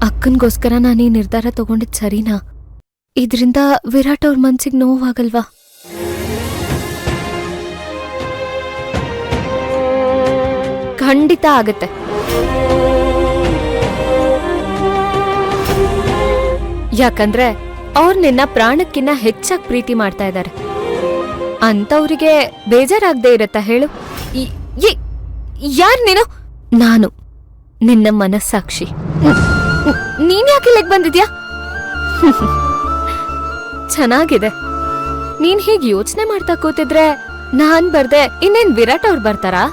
ಅಕ್ಕನ್ಗೋಸ್ಕರ ನಾನು ಈ ನಿರ್ಧಾರ ತಗೊಂಡಿದ್ ಸರಿನಾ? ಇದರಿಂದ ವಿರಾಟ್ ಅವ್ರ ಮನ್ಸಿಗೆ ನೋವಾಗಲ್ವಾ? ಖಂಡಿತ ಆಗತ್ತೆ. ಯಾಕಂದ್ರೆ ಅವ್ರು ನಿನ್ನ ಪ್ರಾಣಕ್ಕಿನ್ನ ಹೆಚ್ಚಾಗಿ ಪ್ರೀತಿ ಮಾಡ್ತಾ ಇದ್ದಾರೆ. ಅಂತವ್ರಿಗೆ ಬೇಜಾರಾಗ್ದೇ ಇರತ್ತಾ ಹೇಳು? ಯಾರ್ ನೀನು? ನಾನು ನಿನ್ನ ಮನಸ್ಸಾಕ್ಷಿ. ನೀನ್ ಯಾಕೆ ಇಲ್ಲಿಗೆ ಬಂದಿದ್ಯಾ? ಚೆನ್ನಾಗಿದೆ. ನೀನ್ ಹೀಗ್ ಯೋಚನೆ ಮಾಡ್ತಾ ಕೂತಿದ್ರೆ ನಾನ್ ಬರ್ದೆ ಇನ್ನೇನ್ ವಿರಾಟ್ ಅವ್ರು ಬರ್ತಾರಾ?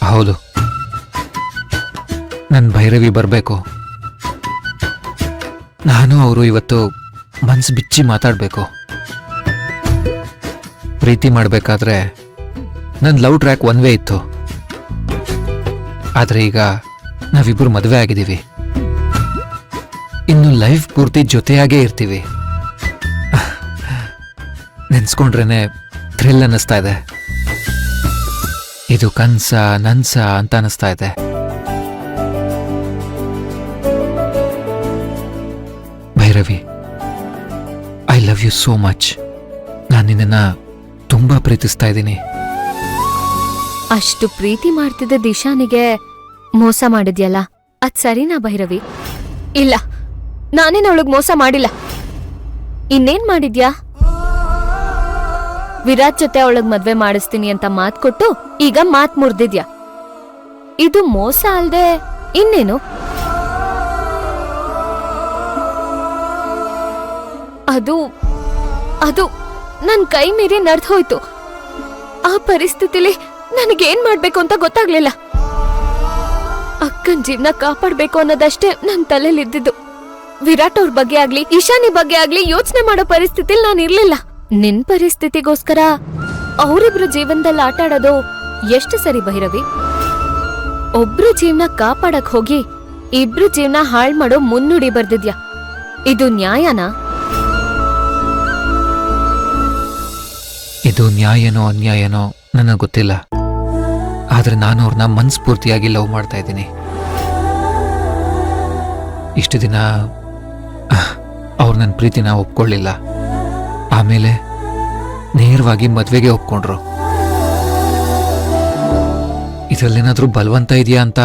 ಹೌದು, ನನ್ ಭೈರವಿ ಬರ್ಬೇಕು. ನಾನು ಅವರು ಇವತ್ತು ಮನ್ಸು ಬಿಚ್ಚಿ ಮಾತಾಡ್ಬೇಕು. ಪ್ರೀತಿ ಮಾಡ್ಬೇಕಾದ್ರೆ ನನ್ ಲವ್ ಟ್ರ್ಯಾಕ್ ಒನ್ ವೇ ಇತ್ತು. ಆದ್ರೆ ಈಗ ನಾವಿಬ್ರು ಮದುವೆ ಆಗಿದ್ದೀವಿ. ಇನ್ನು ಲೈಫ್ ಪೂರ್ತಿ ಜೊತೆಯಾಗೇ ಇರ್ತೀವಿ. ನೆನ್ಸ್ಕೊಂಡ್ರೇನೆ ಥ್ರಿಲ್ ಅನ್ನಿಸ್ತಾ ಇದೆ. ಇದು ಕನ್ಸ ನನ್ಸ ಅಂತ ಅನಿಸ್ತಾ ಇದೆ. Bhairavi, I love you so much. ನಾನು ನಿನ್ನನ್ನ ತುಂಬಾ ಪ್ರೀತಿಸ್ತಾ ಇದ್ದೀನಿ. ಅಷ್ಟು ಪ್ರೀತಿ ಮಾಡ್ತಿದ್ದ ದಿಶಾನಿಗೆ ಮೋಸ ಮಾಡಿದ್ಯಲ್ಲ, ಅದ್ ಸರಿನಾ ಭೈರವಿ? ಇಲ್ಲ, ನಾನೇನ್ ಅವಳಿಗೆ ಮೋಸ ಮಾಡಿಲ್ಲ. ಇನ್ನೇನ್ ಮಾಡಿದ್ಯಾ? ವಿರಾಟ್ ಜೊತೆ ಅವಳಗ್ ಮದ್ವೆ ಮಾಡಿಸ್ತೀನಿ ಅಂತ ಮಾತ್ ಕೊಟ್ಟು ಈಗ ಮಾತ್ ಮುರ್ದಿದ್ಯಾ. ಇದು ಮೋಸ ಅಲ್ದೆ ಇನ್ನೇನು? ಅದು ಅದು ನನ್ ಕೈ ಮೀರಿ ನಡ್ದು ಹೋಯ್ತು. ಆ ಪರಿಸ್ಥಿತಿಲಿ ನನಗೇನ್ ಮಾಡ್ಬೇಕು ಅಂತ ಗೊತ್ತಾಗ್ಲಿಲ್ಲ. ಅಕ್ಕನ್ ಜೀವನ ಕಾಪಾಡ್ಬೇಕು ಅನ್ನೋದಷ್ಟೇ ನನ್ ತಲೆಲಿದ್ದಿದ್ದು. ವಿರಾಟ್ ಅವ್ರ ಬಗ್ಗೆ ಆಗ್ಲಿ ಈಶಾನಿ ಬಗ್ಗೆ ಆಗ್ಲಿ ಯೋಚನೆ ಮಾಡೋ ಪರಿಸ್ಥಿತಿಲಿ ನಾನು ಇರ್ಲಿಲ್ಲ. ನಿನ್ ಪರಿಸ್ಥಿತಿಗೋಸ್ಕರ ಅವರಿಬ್ರು ಜೀವನದಲ್ಲಿ ಆಟಾಡೋದು ಎಷ್ಟು ಸರಿ ಭೈರವಿ? ಒಬ್ರು ಜೀವನ ಕಾಪಾಡಕ್ ಹೋಗಿ ಇಬ್ರು ಜೀವನ ಹಾಳ್ ಮಾಡೋ ಮುನ್ನುಡಿ ಬರ್ದಿದ್ಯಾ. ಇದು ನ್ಯಾಯನಾ? ಇದು ನ್ಯಾಯನೋ ಅನ್ಯಾಯನೋ ನನಗೆ ಗೊತ್ತಿಲ್ಲ. ಆದ್ರೆ ನಾನು ಅವ್ರನ್ನ ಮನಸ್ಫೂರ್ತಿಯಾಗಿ ಲವ್ ಮಾಡ್ತಾ ಇದ್ದೀನಿ. ಇಷ್ಟು ದಿನ ಅವ್ರು ನನ್ನ ಪ್ರೀತಿನ ಒಪ್ಕೊಳ್ಳಿಲ್ಲ. ಆಮೇಲೆ ನೇರವಾಗಿ ಮದ್ವೆಗೆ ಒಪ್ಕೊಂಡ್ರು. ಇದರಲ್ಲೇನಾದ್ರೂ ಬಲವಂತ ಇದೆಯಾ ಅಂತ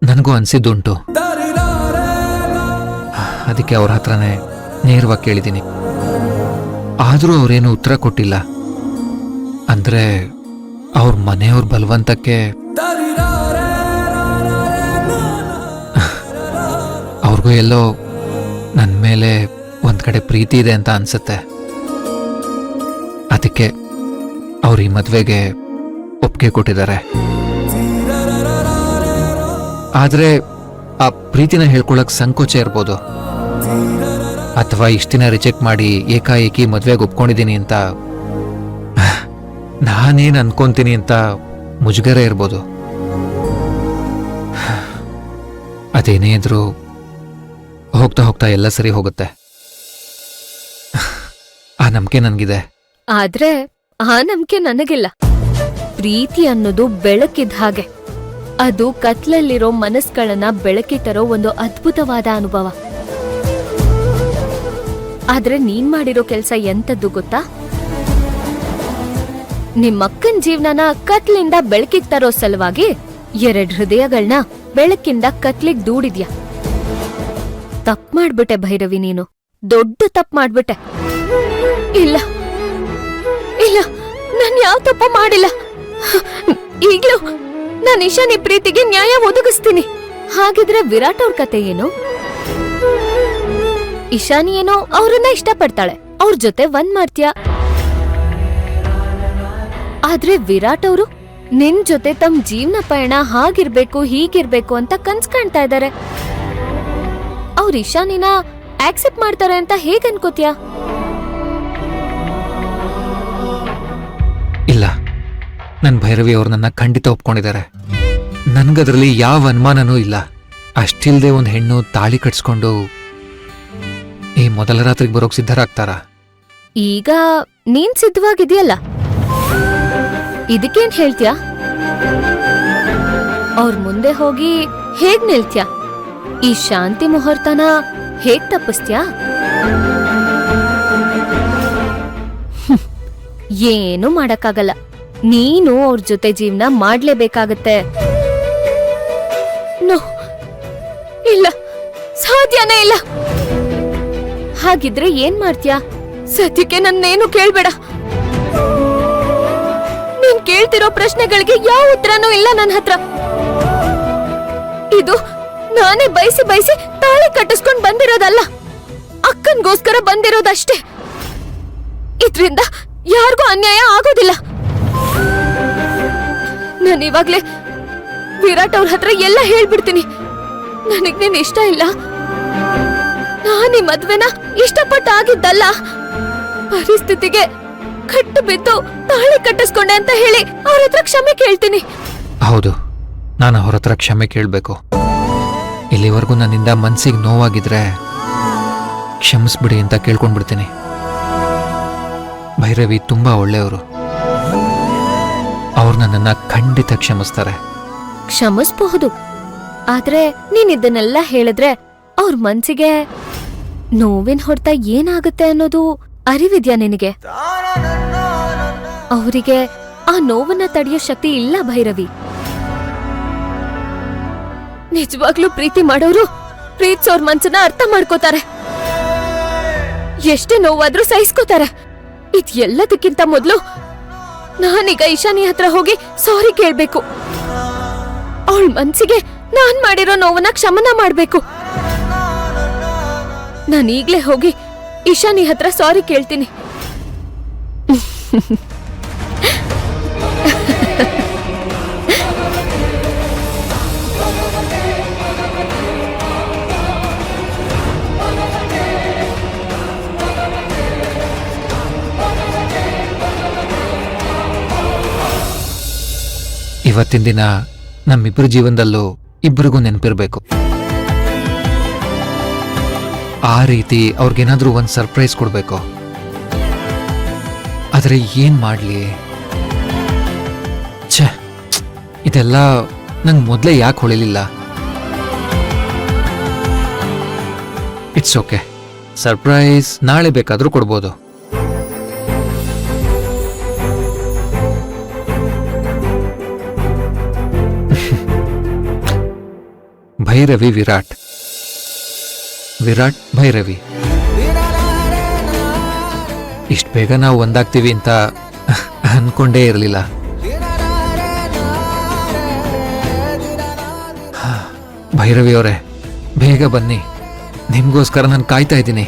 ನನಗೂ ಅನ್ಸಿದ್ದುಂಟು. ಅದಕ್ಕೆ ಅವ್ರ ಹತ್ರನೇ ನೇರವಾಗಿ ಕೇಳಿದ್ದೀನಿ. ಆದರೂ ಅವ್ರೇನು ಉತ್ತರ ಕೊಟ್ಟಿಲ್ಲ. ಅಂದ್ರೆ ಅವ್ರ ಮನೆಯವ್ರ ಬಲವಂತಕ್ಕೆ ಅವ್ರಿಗೂ ಎಲ್ಲೋ ನನ್ನ ಮೇಲೆ ಒಂದ್ ಕಡೆ ಪ್ರೀತಿ ಇದೆ ಅಂತ ಅನ್ಸುತ್ತೆ. ಅದಕ್ಕೆ ಅವ್ರ ಈ ಮದ್ವೆಗೆ ಒಪ್ಪಿಗೆ ಕೊಟ್ಟಿದ್ದಾರೆ. ಆದ್ರೆ ಆ ಪ್ರೀತಿನ ಹೇಳ್ಕೊಳಕ್ ಸಂಕೋಚ ಇರ್ಬೋದು, ಅಥವಾ ಇಷ್ಟಿನ ರಿಜೆಕ್ಟ್ ಮಾಡಿ ಏಕಾಏಕಿ ಮದ್ವೆಗೆ ಒಪ್ಕೊಂಡಿದ್ದೀನಿ ಅಂತ ನಾನೇನ್ ಅನ್ಕೊಂತೀನಿ ಅಂತ ಮುಜುಗರ ಇರ್ಬೋದು. ಅದೇನೇ ಇದ್ರೂ ಹೋಗ್ತಾ ಹೋಗ್ತಾ ಎಲ್ಲ ಸರಿ ಹೋಗುತ್ತೆ. ಆ ನಂಬಿಕೆ ನನ್ಗಿದೆ. ಆದ್ರೆ ಆ ನಂಬಿಕೆ ನನಗಿಲ್ಲ. ಪ್ರೀತಿ ಅನ್ನೋದು ಬೆಳಕಿದ ಹಾಗೆ. ಅದು ಕತ್ಲಲ್ಲಿರೋ ಮನಸ್ಸುಗಳನ್ನ ಬೆಳಕಿ ತರೋ ಒಂದು ಅದ್ಭುತವಾದ ಅನುಭವ. ಆದ್ರೆ ನೀನ್ ಮಾಡಿರೋ ಕೆಲ್ಸ ಎಂತದ್ದು ಗೊತ್ತಾ? ನಿಮ್ಮಕ್ಕನ್ ಜೀವನನ ಕತ್ಲಿಂದ ಬೆಳಕಿಗೆ ತರೋ ಸಲುವಾಗಿ 2 ಹೃದಯಗಳನ್ನ ಬೆಳಕಿಂದ ಕತ್ಲಿಗ್ ದೂಡಿದ್ಯಾ. ತಪ್ಪು ಮಾಡ್ಬಿಟ್ಟೆ ಭೈರವಿ, ನೀನು ದೊಡ್ಡ ತಪ್ಪು ಮಾಡ್ಬಿಟ್ಟೆ. ಇಲ್ಲ ಇಲ್ಲ, ನಾನ್ ಯಾವ ತಪ್ಪು ಮಾಡಿಲ್ಲ. ಈಗ್ಲೂ ನಾನು ಈಶಾನಿ ಪ್ರೀತಿಗೆ ನ್ಯಾಯ ಒದಗಿಸ್ತೀನಿ. ಹಾಗಿದ್ರೆ ವಿರಾಟ್ ಅವ್ರ ಕತೆ ಏನು? ಈಶಾನಿ ಏನೋ ಅವ್ರನ್ನ ಇಷ್ಟಪಡ್ತಾಳೆ, ಅವ್ರ ಜೊತೆ ಒಂದ್ ಮಾಡ್ತೀಯ. ಆದ್ರೆ ವಿರಾಟ್ ಅವರು ನಿನ್ ಜೊತೆ ತಮ್ಮ ಜೀವನ ಪಯಣ ಹಾಗಿರ್ಬೇಕು ಹೀಗಿರ್ಬೇಕು ಅಂತ ಕನ್ಸ್ ಕಾಣ್ತಾ ಇದ್ದಾರೆ. ಅವ್ರ ಈಶಾನಿನ ಆಕ್ಸೆಪ್ಟ್ ಮಾಡ್ತಾರೆ ಅಂತ ಹೇಗ್ ಅನ್ಕೋತ್ಯಾ? ಇಲ್ಲ, ನನ್ ಭೈರವಿ ಅವ್ರು ನನ್ನ ಖಂಡಿತ ಒಪ್ಕೊಂಡಿದ್ದಾರೆ. ನನ್ಗದ್ರಲ್ಲಿ ಯಾವ ಅನುಮಾನನೂ ಇಲ್ಲ. ಅಷ್ಟಿಲ್ದೆ ಒಂದ್ ಹೆಣ್ಣು ತಾಳಿ ಕಟ್ಸ್ಕೊಂಡು ಈ ಮೊದಲ ರಾತ್ರಿಗೆ ಬರೋಕ್ ಸಿದ್ಧರಾಗ್ತಾರ? ಈಗ ನೀನ್ ಸಿದ್ಧವಾಗಿದೆಯಲ್ಲ, ಇದಕ್ಕೇನ್ ಹೇಳ್ತೀಯಾ? ಅವ್ರ ಮುಂದೆ ಹೋಗಿ ಹೇಗ್ ನಿಲ್ತ್ಯ? ಈ ಶಾಂತಿ ಮುಹೂರ್ತನ ಹೇಗ್ ತಪ್ಪಿಸ್ತ್ಯಾ? ಏನು ಮಾಡಕ್ಕಾಗಲ್ಲ. ನೀನು ಅವ್ರ ಜೊತೆ ಜೀವನ ಮಾಡ್ಲೇಬೇಕಾಗತ್ತೆ. ನೋ, ಇಲ್ಲ, ಸಾಧ್ಯನೇ ಇಲ್ಲ. ಹಾಗಿದ್ರೆ ಏನ್ ಮಾಡ್ತ್ಯಾ? ಸದ್ಯಕ್ಕೆ ನನ್ನೇನು ಕೇಳ್ಬೇಡ. ನೀನ್ ಕೇಳ್ತಿರೋ ಪ್ರಶ್ನೆಗಳಿಗೆ ಯಾವ ಉತ್ತರನೂ ಇಲ್ಲ ನನ್ನ ಹತ್ರ. ಇದು ನಾನೇ ಬಯಸಿ ಬಯಸಿ ತಾಳಿ ಕಟ್ಟಿಸ್ಕೊಂಡ್ ಬಂದಿರೋದಲ್ಲ, ಅಕ್ಕನ್ಗೋಸ್ಕರ ಬಂದಿರೋದಷ್ಟೇ. ಇದ್ರಿಂದ ಯಾರಿಗೂ ಅನ್ಯಾಯ ಆಗೋದಿಲ್ಲ. ನಾನು ಇವಾಗ್ಲೇ ವಿರಾಟ್ ಅವ್ರ ಹತ್ರ ಎಲ್ಲ ಹೇಳ್ಬಿಡ್ತೀನಿ. ನನಗ್ ನೀನ್ ಇಷ್ಟ ಇಲ್ಲ, ನಾನೀ ಮದ್ವೆನ ಇಷ್ಟಪಟ್ಟ ಆಗಿದ್ದಲ್ಲ, ಪರಿಸ್ಥಿತಿಗೆ ಕಟ್ಟು ಬಿದ್ದು ತಾಳಿ ಕಟ್ಟಿಸ್ಕೊಂಡೆ ಅಂತ ಹೇಳಿ ಅವ್ರ ಹತ್ರ ಕ್ಷಮೆ ಕೇಳ್ತೀನಿ. ಹೌದು, ನಾನು ಅವ್ರ ಹತ್ರ ಕ್ಷಮೆ ಕೇಳಬೇಕು. ಇಲ್ಲಿವರೆಗೂ ನನ್ನಿಂದ ಮನ್ಸಿಗೆ ನೋವಾಗಿದ್ರೆ ಕ್ಷಮಿಸ್ಬಿಡಿ ಅಂತ ಕೇಳ್ಕೊಂಡ್ಬಿಡ್ತೀನಿ. ಭೈರವಿ ತುಂಬಾ ಒಳ್ಳೆಯವರು. ಅವ್ರು ನನ್ನನ್ನ ಖಂಡಿತ ಕ್ಷಮಿಸ್ತಾರೆ. ಕ್ಷಮಿಸ್ಬಹುದು, ಆದ್ರೆ ನೀನ್ ಇದನ್ನೆಲ್ಲ ಹೇಳಿದ್ರೆ ಅವ್ರ ಮನ್ಸಿಗೆ ನೋವಿನ ಹೊಡ್ತ ಏನಾಗುತ್ತೆ ಅನ್ನೋದು ಅರಿವಿದ್ಯಾ ನಿನಗೆ? ಅವರಿಗೆ ಆ ನೋವನ್ನ ತಡೆಯೋ ಶಕ್ತಿ ಇಲ್ಲ ಭೈರವಿ. ನಿಜವಾಗ್ಲೂ ಪ್ರೀತಿ ಮಾಡೋರು ಪ್ರೀತಿಸೋರ್ ಮನ್ಸನ್ನ ಅರ್ಥ ಮಾಡ್ಕೋತಾರೆ, ಎಷ್ಟೇ ನೋವಾದ್ರೂ ಸಹಿಸ್ಕೋತಾರೆ. ಇದ್ ಎಲ್ಲದಕ್ಕಿಂತ ಮೊದ್ಲು ನಾನೀಗ ಇಶಾನಿ ಹತ್ರ ಹೋಗಿ ಸಾರಿ ಕೇಳ್ಬೇಕು. ಅವಳ ಮನ್ಸಿಗೆ ನಾನ್ ಮಾಡಿರೋ ನೋವನ್ನ ಕ್ಷಮನ ಮಾಡ್ಬೇಕು. ನಾನೀಗ್ಲೇ ಹೋಗಿ ಇಶಾನಿ ಹತ್ರ ಸಾರಿ ಕೇಳ್ತೀನಿ. ಇವತ್ತಿನ ದಿನ ನಮ್ಮಿಬ್ಬರ ಜೀವನದಲ್ಲೂ ಇಬ್ಬರಿಗೂ ನೆನಪಿರ್ಬೇಕು. ಆ ರೀತಿ ಅವ್ರಿಗೇನಾದ್ರೂ ಒಂದು ಸರ್ಪ್ರೈಸ್ ಕೊಡ್ಬೇಕು. ಆದ್ರೆ ಏನ್ ಮಾಡ್ಲಿ? ಛೆ, ಇದೆಲ್ಲ ನಂಗೆ ಮೊದಲೇ ಯಾಕೆ ಹೊಳಿಲಿಲ್ಲ? ಇಟ್ಸ್ ಓಕೆ, ಸರ್ಪ್ರೈಸ್ ನಾಳೆ ಬೇಕಾದ್ರೂ ಕೊಡ್ಬೋದು. ಭೈರವಿ ವಿರಾಟ್, ವಿರಾಟ್ ಭೈರವಿ. ಇಷ್ಟು ಬೇಗ ನಾವು ಒಂದಾಗ್ತೀವಿ ಅಂತ ಅನ್ಕೊಂಡೇ ಇರಲಿಲ್ಲ. ಭೈರವಿ ಅವರೇ, ಬೇಗ ಬನ್ನಿ, ನಿಮ್ಗೋಸ್ಕರ ನಾನು ಕಾಯ್ತಾ ಇದ್ದೀನಿ.